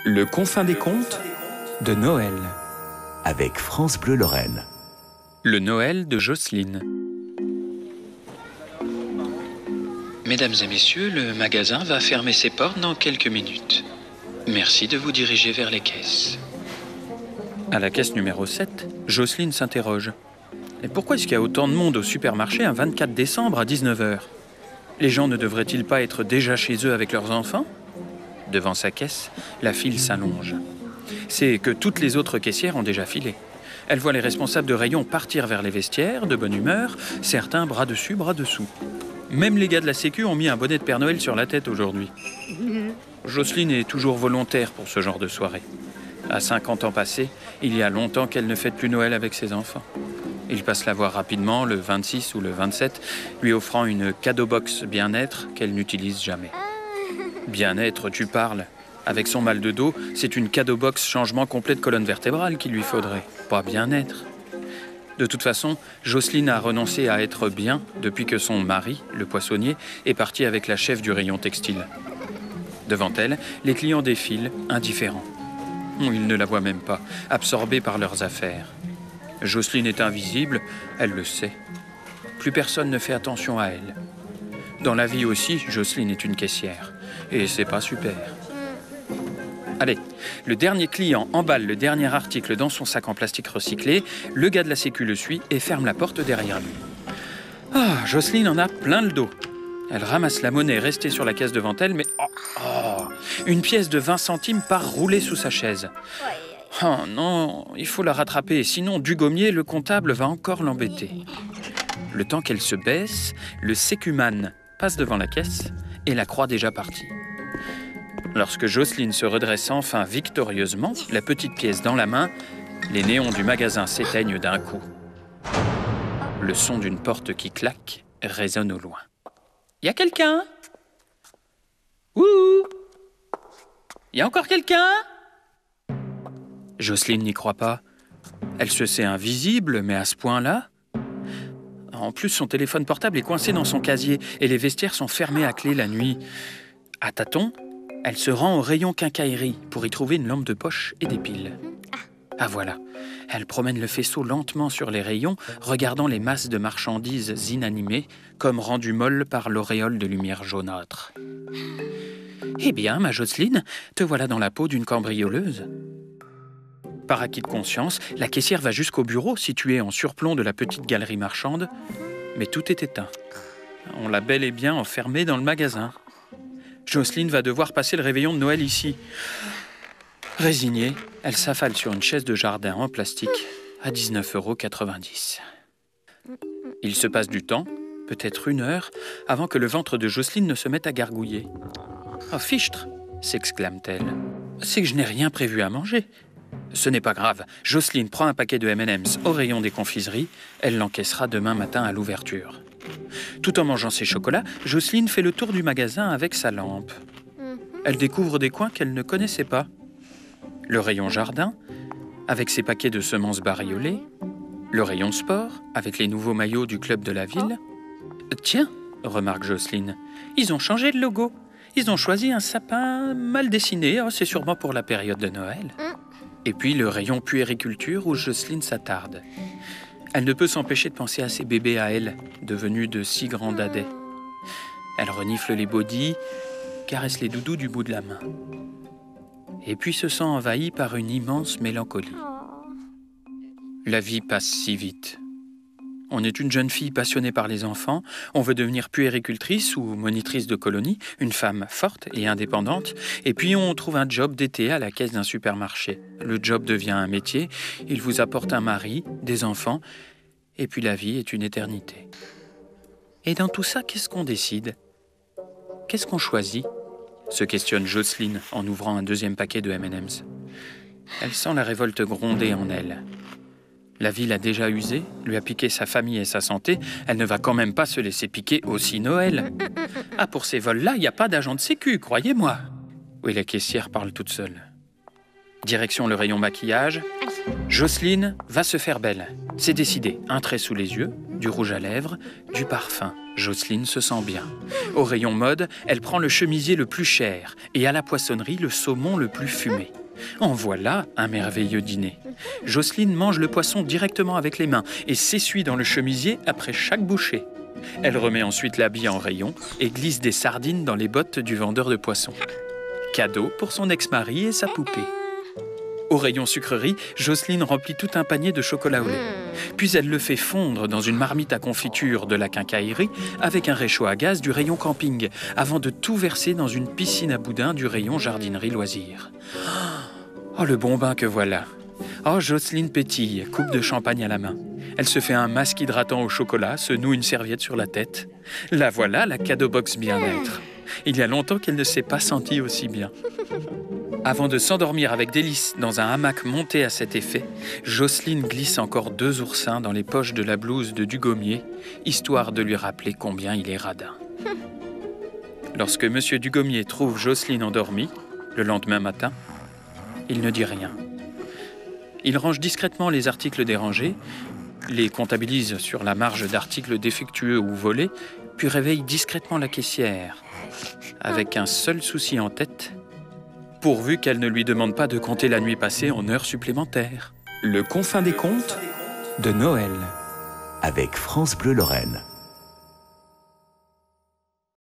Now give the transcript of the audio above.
Le confin des contes de Noël. Avec France Bleu Lorraine. Le Noël de Jocelyne. Mesdames et messieurs, le magasin va fermer ses portes dans quelques minutes. Merci de vous diriger vers les caisses. À la caisse numéro 7, Jocelyne s'interroge. Et pourquoi est-ce qu'il y a autant de monde au supermarché un 24 décembre à 19h? Les gens ne devraient-ils pas être déjà chez eux avec leurs enfants? Devant sa caisse, la file s'allonge. C'est que toutes les autres caissières ont déjà filé. Elle voit les responsables de rayon partir vers les vestiaires, de bonne humeur, certains bras dessus, bras dessous. Même les gars de la Sécu ont mis un bonnet de Père Noël sur la tête aujourd'hui. Jocelyne est toujours volontaire pour ce genre de soirée. À 50 ans passés, il y a longtemps qu'elle ne fête plus Noël avec ses enfants. Il passe la voir rapidement, le 26 ou le 27, lui offrant une cadeau-box bien-être qu'elle n'utilise jamais. Bien-être, tu parles. Avec son mal de dos, c'est une cadeau-box changement complet de colonne vertébrale qu'il lui faudrait, pas bien-être. De toute façon, Jocelyne a renoncé à être bien depuis que son mari, le poissonnier, est parti avec la chef du rayon textile. Devant elle, les clients défilent, indifférents. Ils ne la voient même pas, absorbés par leurs affaires. Jocelyne est invisible, elle le sait. Plus personne ne fait attention à elle. Dans la vie aussi, Jocelyne est une caissière. Et c'est pas super. Allez, le dernier client emballe le dernier article dans son sac en plastique recyclé, le gars de la Sécu le suit et ferme la porte derrière lui. Ah, Jocelyne en a plein le dos. Elle ramasse la monnaie restée sur la caisse devant elle, mais une pièce de 20 centimes part rouler sous sa chaise. Oh non, il faut la rattraper, sinon du gommier, le comptable va encore l'embêter. Le temps qu'elle se baisse, le sécuman passe devant la caisse et la croit déjà partie. Lorsque Jocelyne se redresse enfin victorieusement, la petite pièce dans la main, les néons du magasin s'éteignent d'un coup. Le son d'une porte qui claque résonne au loin. « Y a quelqu'un ? Ouh ! Y a encore quelqu'un ?» Jocelyne n'y croit pas. Elle se sait invisible, mais à ce point-là. En plus, son téléphone portable est coincé dans son casier et les vestiaires sont fermés à clé la nuit. À tâtons, elle se rend au rayon quincaillerie pour y trouver une lampe de poche et des piles. Ah voilà, elle promène le faisceau lentement sur les rayons, regardant les masses de marchandises inanimées, comme rendues molles par l'auréole de lumière jaunâtre. Eh bien, ma Jocelyne, te voilà dans la peau d'une cambrioleuse. Par acquis de conscience, la caissière va jusqu'au bureau, situé en surplomb de la petite galerie marchande, mais tout est éteint. On l'a bel et bien enfermée dans le magasin. Jocelyne va devoir passer le réveillon de Noël ici. Résignée, elle s'affale sur une chaise de jardin en plastique à 19,90 €. Il se passe du temps, peut-être 1 heure, avant que le ventre de Jocelyne ne se mette à gargouiller. « Oh, fichtre !» s'exclame-t-elle. « C'est que je n'ai rien prévu à manger. » Ce n'est pas grave, Jocelyne prend un paquet de M&M's au rayon des confiseries, elle l'encaissera demain matin à l'ouverture. Tout en mangeant ses chocolats, Jocelyne fait le tour du magasin avec sa lampe. Elle découvre des coins qu'elle ne connaissait pas. Le rayon jardin, avec ses paquets de semences bariolées. Le rayon sport, avec les nouveaux maillots du club de la ville. Tiens, remarque Jocelyne, ils ont changé de logo. Ils ont choisi un sapin mal dessiné, c'est sûrement pour la période de Noël. Et puis le rayon puériculture où Jocelyne s'attarde. Elle ne peut s'empêcher de penser à ses bébés à elle, devenus de si grands dadais. Elle renifle les bodys, caresse les doudous du bout de la main. Et puis se sent envahie par une immense mélancolie. La vie passe si vite. On est une jeune fille passionnée par les enfants, on veut devenir puéricultrice ou monitrice de colonie, une femme forte et indépendante, et puis on trouve un job d'été à la caisse d'un supermarché. Le job devient un métier, il vous apporte un mari, des enfants, et puis la vie est une éternité. Et dans tout ça, qu'est-ce qu'on décide ? Qu'est-ce qu'on choisit ? Se questionne Jocelyne en ouvrant un deuxième paquet de M&M's. Elle sent la révolte gronder en elle. La vie l'a déjà usée, lui a piqué sa famille et sa santé. Elle ne va quand même pas se laisser piquer aussi Noël. Ah, pour ces vols-là, il n'y a pas d'agent de sécu, croyez-moi. Oui, la caissière parle toute seule. Direction le rayon maquillage. Jocelyne va se faire belle. C'est décidé. Un trait sous les yeux, du rouge à lèvres, du parfum. Jocelyne se sent bien. Au rayon mode, elle prend le chemisier le plus cher et à la poissonnerie, le saumon le plus fumé. En voilà un merveilleux dîner. Jocelyne mange le poisson directement avec les mains et s'essuie dans le chemisier après chaque bouchée. Elle remet ensuite l'habit en rayon et glisse des sardines dans les bottes du vendeur de poissons. Cadeau pour son ex-mari et sa poupée. Au rayon sucrerie, Jocelyne remplit tout un panier de chocolat au lait. Puis elle le fait fondre dans une marmite à confiture de la quincaillerie avec un réchaud à gaz du rayon camping, avant de tout verser dans une piscine à boudin du rayon jardinerie loisirs. Oh, le bon bain que voilà! Oh, Jocelyne pétille, coupe de champagne à la main. Elle se fait un masque hydratant au chocolat, se noue une serviette sur la tête. La voilà, la cadeau box bien-être. Il y a longtemps qu'elle ne s'est pas sentie aussi bien. Avant de s'endormir avec délice dans un hamac monté à cet effet, Jocelyne glisse encore 2 oursins dans les poches de la blouse de Dugommier, histoire de lui rappeler combien il est radin. Lorsque M. Dugommier trouve Jocelyne endormie, le lendemain matin, il ne dit rien. Il range discrètement les articles dérangés, les comptabilise sur la marge d'articles défectueux ou volés, puis réveille discrètement la caissière, avec un seul souci en tête, pourvu qu'elle ne lui demande pas de compter la nuit passée en heures supplémentaires. Le confin des contes de Noël. Avec France Bleu Lorraine.